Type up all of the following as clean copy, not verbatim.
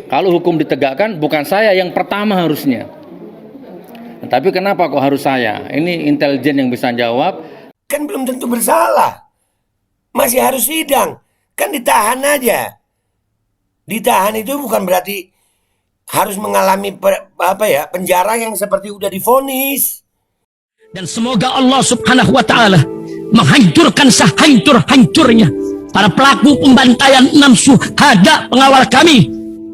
Kalau hukum ditegakkan bukan saya yang pertama harusnya. Tapi kenapa kok harus saya? Ini intelijen yang bisa jawab. Kan belum tentu bersalah. Masih harus sidang. Kan ditahan aja. Ditahan itu bukan berarti harus mengalami penjara yang seperti udah divonis. Dan semoga Allah Subhanahu wa taala menghancurkan sehancur-hancurnya para pelaku pembantaian 6 syuhada pengawal kami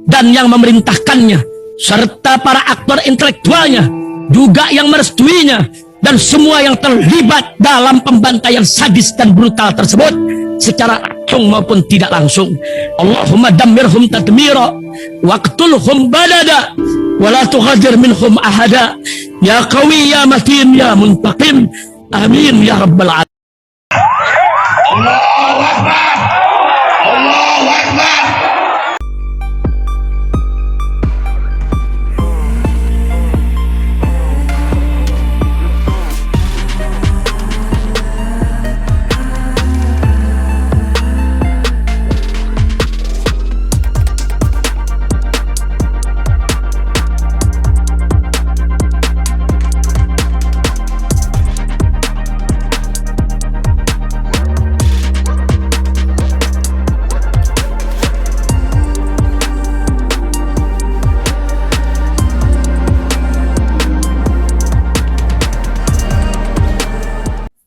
dan yang memerintahkannya, serta para aktor intelektualnya juga yang merestuinya, dan semua yang terlibat dalam pembantaian sadis dan brutal tersebut secara langsung maupun tidak langsung. Allahumma dammirhum tadmira waqtulhum badada wala tughadir minhum ahada ya qawi ya matin ya muntaqim amin ya rabbal alamin. Allahu Akbar, Allahu Akbar.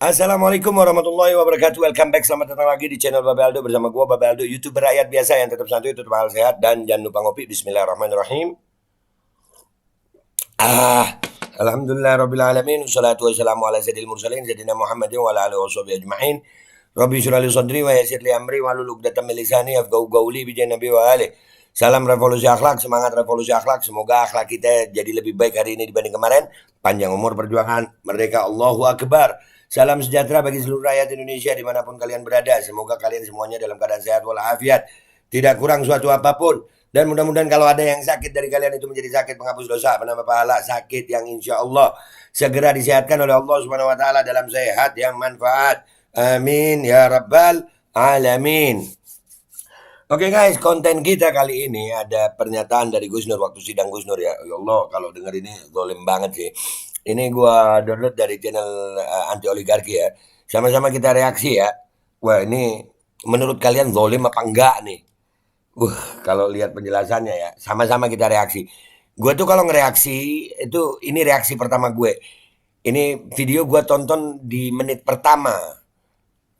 Assalamualaikum warahmatullahi wabarakatuh. Welcome back, selamat datang lagi di channel Babe Aldo bersama gua Babe Aldo, YouTuber rakyat biasa yang tetap santuy, tetap hal sehat, dan jangan lupa ngopi. Bismillahirrahmanirrahim. Alhamdulillah rabbil alamin, wassalatu wassalamu ala sayyidil mursalin sayyidina Muhammadin wa ala alihi washabihi ajma'in. Rabbi shrah li sadri wa yassir li amri wahlul 'uqdatam min lisani yafqahu qawli bi nabi wa alihi. Salam revolusi akhlak, semangat revolusi akhlak. Semoga akhlak kita jadi lebih baik hari ini dibanding kemarin. Panjang umur, perjuangan, merdeka, Allahu Akbar. Salam sejahtera bagi seluruh rakyat Indonesia dimanapun kalian berada. Semoga kalian semuanya dalam keadaan sehat walafiat, tidak kurang suatu apapun. Dan mudah-mudahan kalau ada yang sakit dari kalian itu menjadi sakit penghapus dosa, penambah pahala, sakit yang insya Allah segera disehatkan oleh Allah Subhanahu Wa Taala dalam sehat yang manfaat. Amin ya rabbal alamin. Oke guys, konten kita kali ini ada pernyataan dari Gus Nur waktu sidang Gus Nur ya. Ya Allah, kalau denger ini zalim banget sih. Ini gua download dari channel anti oligarki ya. Sama-sama kita reaksi ya. Wah, ini menurut kalian zalim apa enggak nih? Kalau lihat penjelasannya ya, sama-sama kita reaksi. Gue tuh kalau ngereaksi itu, ini reaksi pertama gue. Ini video gue tonton di menit pertama.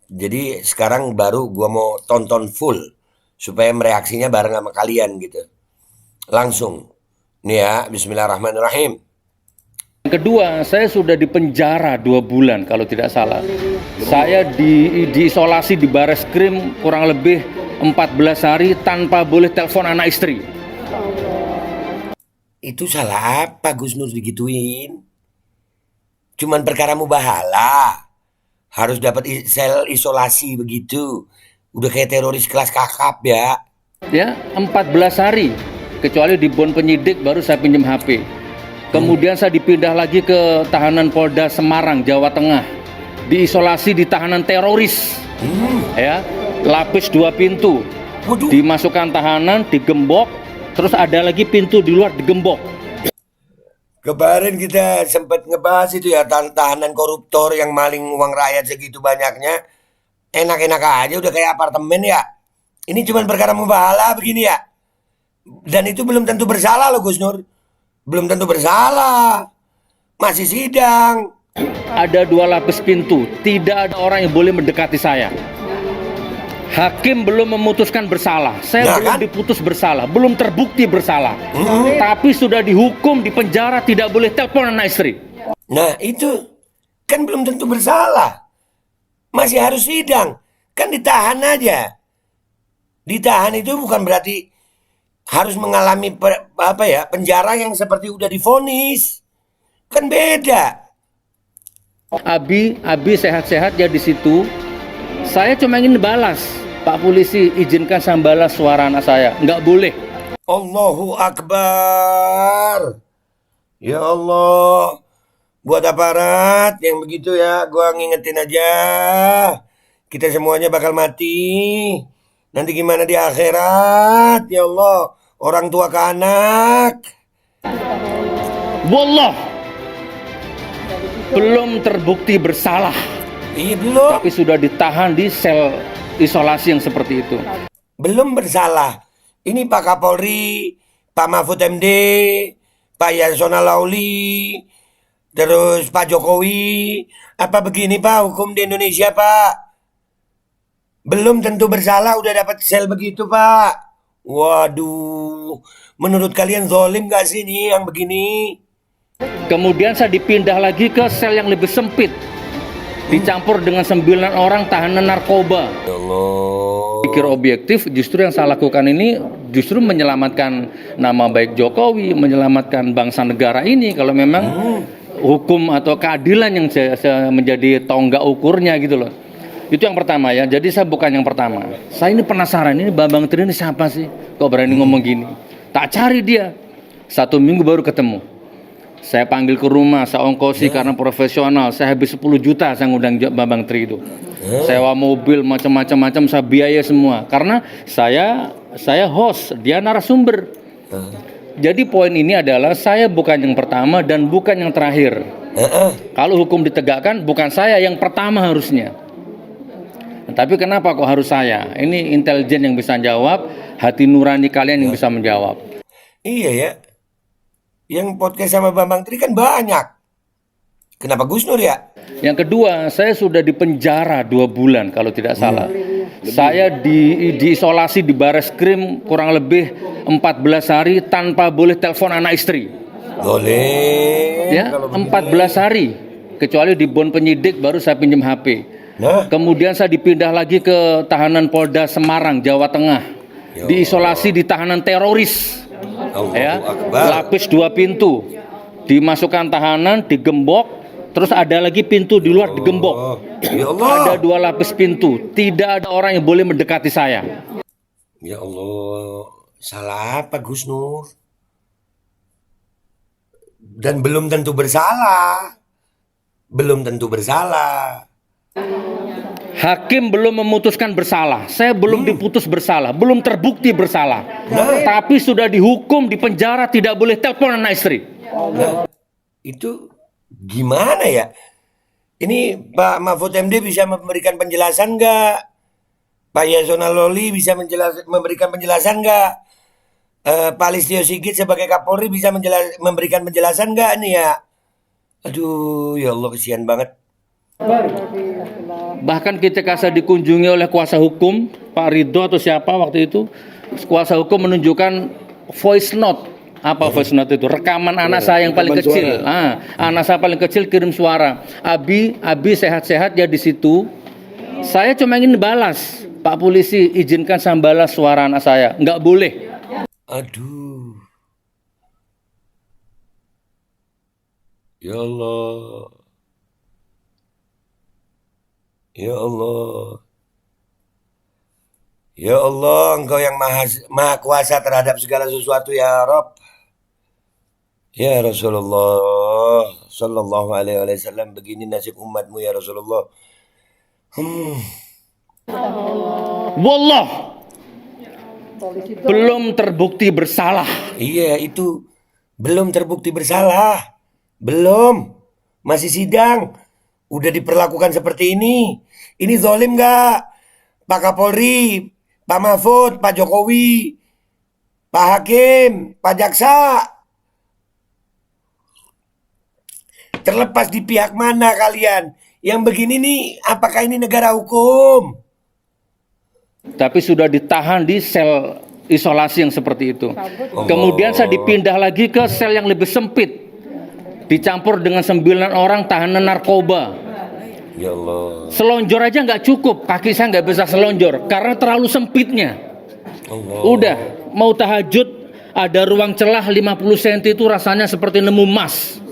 Jadi sekarang baru gue mau tonton full supaya mereaksinya bareng sama kalian gitu. Langsung. Nih ya, bismillahirrahmanirrahim. Yang kedua, saya sudah dipenjara 2 bulan kalau tidak salah. Saya diisolasi di Bareskrim kurang lebih 14 hari tanpa boleh telepon anak istri. Itu salah apa Gus Nur digituin? Cuman perkara mubahalah. Harus dapat sel isolasi begitu. Udah kayak teroris kelas kakap ya. Ya, 14 hari. Kecuali di bon penyidik baru saya pinjam HP. Kemudian saya dipindah lagi ke tahanan Polda Semarang, Jawa Tengah. Diisolasi di tahanan teroris. Ya, lapis 2 pintu. Dimasukkan tahanan, digembok, terus ada lagi pintu di luar digembok. Kemarin kita sempat ngebahas itu ya, tahanan koruptor yang maling uang rakyat segitu banyaknya. Enak-enak aja udah kayak apartemen ya. Ini cuma perkara mubahalah begini ya. Dan itu belum tentu bersalah loh Gus Nur. Belum tentu bersalah. Masih sidang. Ada 2 lapis pintu. Tidak ada orang yang boleh mendekati saya. Hakim belum memutuskan bersalah. Saya belum diputus bersalah. Belum terbukti bersalah. Tapi sudah dihukum, dipenjara, tidak boleh telepon anak istri. Nah itu kan belum tentu bersalah. Masih harus sidang. Kan ditahan aja. Ditahan itu bukan berarti harus mengalami penjara yang seperti udah divonis. Kan beda. Abi sehat-sehat ya di situ. Saya cuma ingin balas. Pak polisi, izinkan saya balas suara anak saya. Nggak boleh. Allahu Akbar. Ya Allah. Buat aparat yang begitu ya, gua ngingetin aja. Kita semuanya bakal mati. Nanti gimana di akhirat? Ya Allah. orang tua ke anak. Wallah, belum terbukti bersalah, Iya belum. tapi sudah ditahan di sel isolasi yang seperti itu. Belum bersalah. Ini Pak Kapolri, Pak Mahfud MD, Pak Yasona Lauli, terus Pak Jokowi. Apa begini Pak hukum di Indonesia Pak? Belum tentu bersalah udah dapat sel begitu Pak. Waduh, menurut kalian zolim gak sih nih yang begini? Kemudian saya dipindah lagi ke sel yang lebih sempit, dicampur dengan 9 orang tahanan narkoba. Ya Allah. Pikir objektif, justru yang saya lakukan ini justru menyelamatkan nama baik Jokowi, menyelamatkan bangsa negara ini. Kalau memang hukum atau keadilan yang menjadi tonggak ukurnya gitu loh. Itu yang pertama ya. Jadi saya bukan yang pertama. Saya ini penasaran, ini Bambang Tri ini siapa sih? Kok berani ngomong gini? Tak cari dia. 1 minggu baru ketemu. Saya panggil ke rumah, saya ongkosi karena profesional. Saya habis 10 juta saya ngundang Bambang Tri itu. Sewa mobil macam-macam saya biaya semua. Karena saya host, dia narasumber. Jadi poin ini adalah saya bukan yang pertama dan bukan yang terakhir. Kalau hukum ditegakkan bukan saya yang pertama harusnya. Tapi kenapa kok harus saya? Ini intelijen yang bisa jawab, hati nurani kalian yang bisa menjawab. Iya ya. Yang podcast sama Bambang Tri kan banyak. Kenapa Gus Nur ya? Yang kedua, saya sudah dipenjara 2 bulan kalau tidak salah. Saya diisolasi di Bareskrim kurang lebih 14 hari tanpa boleh telepon anak istri. Boleh. Ya, kalau 14 hari. Kecuali di bon penyidik baru saya pinjam HP. Nah, Kemudian saya dipindah lagi ke tahanan Polda Semarang, Jawa Tengah. Diisolasi di tahanan teroris. Ya, lapis 2 pintu. Dimasukkan tahanan, digembok, terus ada lagi pintu di luar digembok. ya Allah. Ada 2 lapis pintu. Tidak ada orang yang boleh mendekati saya. Ya Allah, salah apa Gus Nur? Dan belum tentu bersalah. Belum tentu bersalah. Hakim belum memutuskan bersalah. Saya belum diputus bersalah, belum terbukti bersalah. Tapi sudah dihukum di penjara, tidak boleh telepon anak istri. Nah, itu gimana ya? Ini Pak Mahfud MD bisa memberikan penjelasan nggak? Pak Yasona Loli bisa memberikan penjelasan nggak? Pak Listio Sigit sebagai Kapolri bisa memberikan penjelasan nggak nih ya? Aduh, ya Allah kesian banget. Bahkan ketika saya dikunjungi oleh kuasa hukum, Pak Ridho atau siapa waktu itu, kuasa hukum menunjukkan voice note. Apa voice note itu? Rekaman anak saya yang paling kecil. Anak saya paling kecil kirim suara. Abi sehat-sehat ya di situ. Saya cuma ingin balas. Pak polisi izinkan saya balas suara anak saya. Nggak boleh. Aduh. Ya Allah. Ya Allah. Ya Allah, Engkau yang maha kuasa terhadap segala sesuatu ya Rob. Ya Rasulullah Sallallahu alaihi wasallam, begini nasib umatmu ya Rasulullah. Wallah, belum terbukti bersalah. Iya itu belum terbukti bersalah. Belum. Masih sidang. Udah diperlakukan seperti ini. Ini zolim gak? Pak Kapolri, Pak Mahfud, Pak Jokowi, Pak Hakim, Pak Jaksa. Terlepas di pihak mana kalian. Yang begini nih, apakah ini negara hukum? Tapi sudah ditahan di sel isolasi yang seperti itu. Kemudian saya dipindah lagi ke sel yang lebih sempit. Dicampur dengan 9 orang tahanan narkoba. Ya Allah. Selonjor aja nggak cukup, kaki saya nggak bisa selonjor karena terlalu sempitnya. Allah. Udah mau tahajud ada ruang celah 50 cm itu rasanya seperti nemu emas.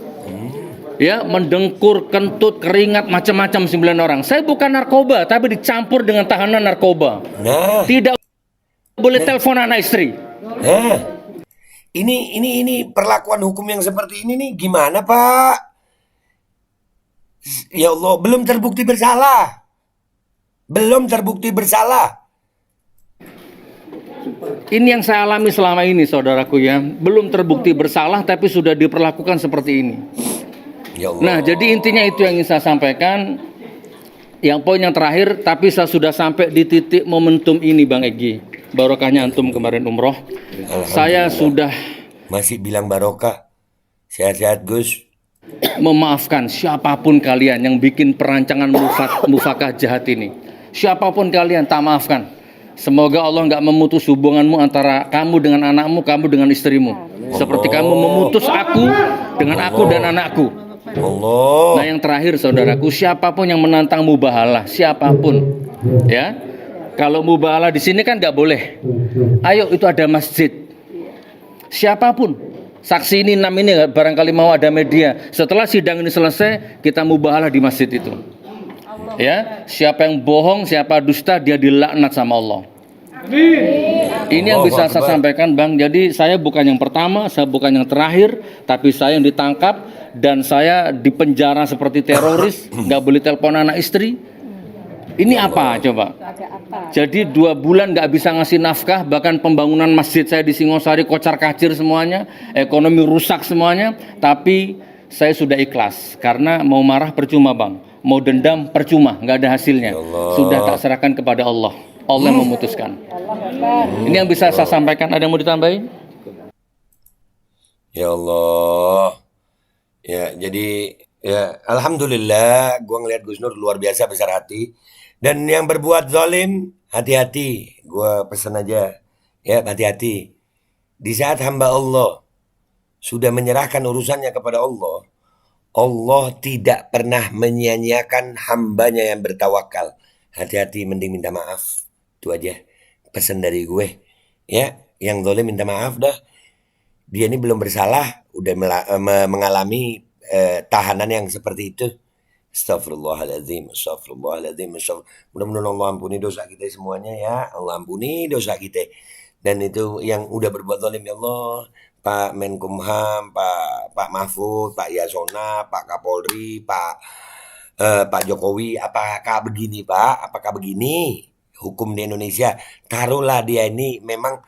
Ya, mendengkur, kentut, keringat, macam-macam 9 orang. Saya bukan narkoba, tapi dicampur dengan tahanan narkoba. Nah, Tidak boleh telepon anak istri. nah. Ini perlakuan hukum yang seperti ini nih gimana Pak? Ya Allah, belum terbukti bersalah. Belum terbukti bersalah. Ini yang saya alami selama ini, saudaraku ya. Belum terbukti bersalah, tapi sudah diperlakukan seperti ini. Ya Allah. Nah, jadi intinya itu yang ingin saya sampaikan. Yang poin yang terakhir, tapi saya sudah sampai di titik momentum ini, Bang Egy. Barokahnya antum kemarin umroh. Saya sudah masih bilang barokah. Sehat-sehat Gus. Memaafkan siapapun kalian yang bikin perancangan mufakah jahat ini. Siapapun kalian, tak maafkan. Semoga Allah nggak memutus hubunganmu antara kamu dengan anakmu, kamu dengan istrimu. Seperti kamu memutus aku dengan aku dan anakku. Allah. Nah yang terakhir saudaraku, siapapun yang menantang mubahalah, siapapun, ya. Kalau mubahalah di sini kan nggak boleh. Ayo, itu ada masjid. Siapapun, saksi ini 6 ini barangkali mau ada media. Setelah sidang ini selesai, kita mubahalah di masjid itu. Ya, siapa yang bohong, siapa dusta, dia dilaknat sama Allah. Ini yang bisa saya sampaikan, Bang. Jadi saya bukan yang pertama, saya bukan yang terakhir, tapi saya yang ditangkap dan saya dipenjara seperti teroris, nggak boleh telepon anak istri. Ini apa coba? Jadi 2 bulan nggak bisa ngasih nafkah, bahkan pembangunan masjid saya di Singosari kocar-kacir semuanya, ekonomi rusak semuanya, tapi saya sudah ikhlas karena mau marah percuma, Bang. Mau dendam percuma, nggak ada hasilnya. Sudah tak serahkan kepada Allah. Allah yang memutuskan. Ini yang bisa saya sampaikan. Ada yang mau ditambahin? Ya Allah. Ya, jadi ya alhamdulillah gua ngelihat Gus Nur luar biasa besar hati. Dan yang berbuat zalim, hati-hati. Gua pesan aja, ya hati-hati. Di saat hamba Allah sudah menyerahkan urusannya kepada Allah, Allah tidak pernah menyia-nyiakan hambanya yang bertawakal. Hati-hati, mending minta maaf. Itu aja pesan dari gue. Ya, yang zalim minta maaf dah. Dia ini belum bersalah, udah mengalami tahanan yang seperti itu. Astagfirullahaladzim, astagfirullahaladzim, mudah-mudahan Allah ampuni dosa kita semuanya ya. Allah ampuni dosa kita. Dan itu yang udah berbuat zalim, ya Allah, Pak Menkumham, Pak Mahfud, Pak Yasona, Pak Kapolri, Pak Jokowi, apakah begini Pak? Apakah begini hukum di Indonesia? Taruhlah dia ini memang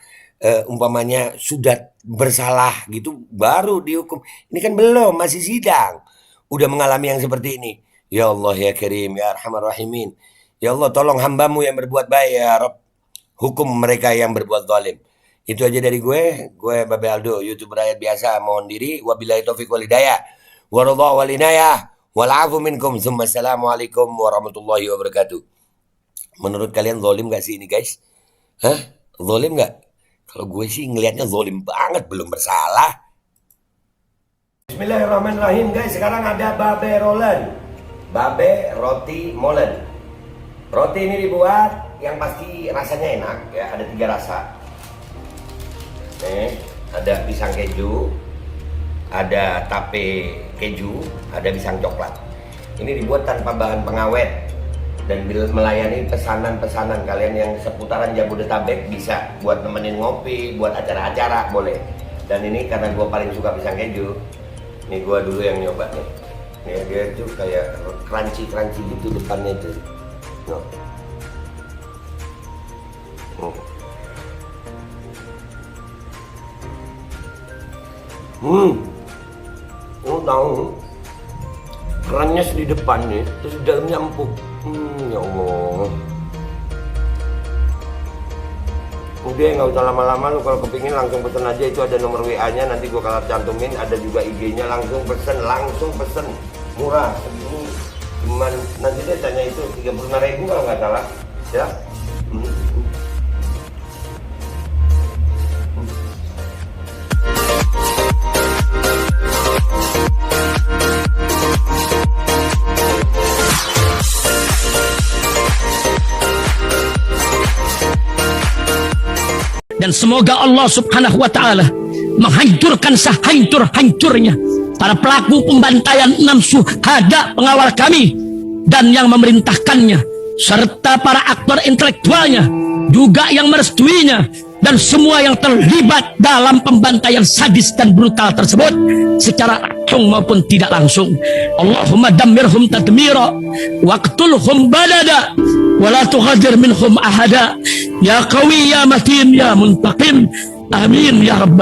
umpamanya sudah bersalah gitu, baru dihukum. Ini kan belum, masih sidang. Udah mengalami yang seperti ini. Ya Allah ya Karim, ya Arhamar Rahimin. Ya Allah, tolong hambamu yang berbuat baik ya Rabb. Hukum mereka yang berbuat zalim. Itu aja dari gue Babe Aldo, YouTuber rakyat biasa, mohon diri. Wabillahi taufiq wal hidayah. Waradha wal inayah. Wal afu minkum. Assalamualaikum warahmatullahi wabarakatuh. Menurut kalian zalim gak sih ini guys? Hah? Zalim gak? Kalau gue sih ngelihatnya zalim banget, belum bersalah. Bismillahirrahmanirrahim guys. Sekarang ada Babe Rolen, Babe Roti Molen. Roti ini dibuat yang pasti rasanya enak ya, ada 3 rasa. Nih, ada pisang keju, ada tape keju, ada pisang coklat. Ini dibuat tanpa bahan pengawet dan melayani pesanan-pesanan kalian yang seputaran Jabodetabek, bisa buat nemenin ngopi, buat acara-acara boleh. Dan ini karena gue paling suka pisang keju, ini gue dulu yang nyoba nih. Nih dia tuh kayak crunchy gitu depannya tuh. No. Tahu kerannya di depan nih, terus di dalamnya empuk. Ya Allah. Udah nggak usah lama-lama, lu kalau kepingin langsung pesen aja, itu ada nomor WA-nya, nanti gua kalau cantumin, ada juga IG-nya, langsung pesen, murah. Ini cuman nanti dia tanya itu 35.000 kalau nggak salah, ya. Dan semoga Allah subhanahu wa ta'ala menghancurkan sehancur-hancurnya para pelaku pembantaian 6 syuhada pengawal kami dan yang memerintahkannya, serta para aktor intelektualnya juga yang merestuinya, dan semua yang terlibat dalam pembantaian sadis dan brutal tersebut secara langsung maupun tidak langsung. Allahumma dammirhum tadmira waqtulhum balada wala tughadir minhum ahada ya qawi ya matin ya muntaqim amin ya rabbal